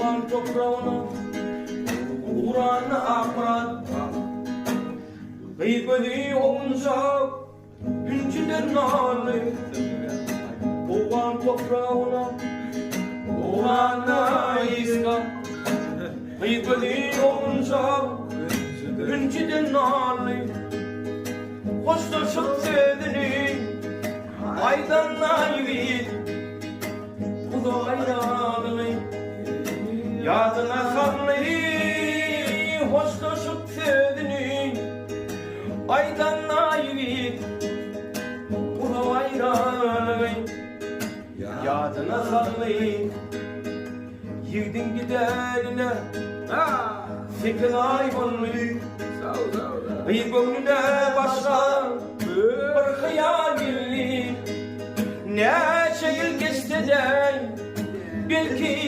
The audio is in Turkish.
Oğlan toprağına uğrana akrat Gıybeli olunca Hüncüden nalı Oğlan toprağına uğrana iska Gıybeli olunca Hüncüden nalı Hoşlaşıp sevdini Aydanla yürüyün Kudu aydanını Yadına saklayın Hoşlaşıp sevdini Aydanla yürüyün Kudu aydanını Yadına saklayın Yiğdin giderine Fikrin ayvanlı Bir gönlüne başka Bir hayal birliği Ne şehir geçti de Belki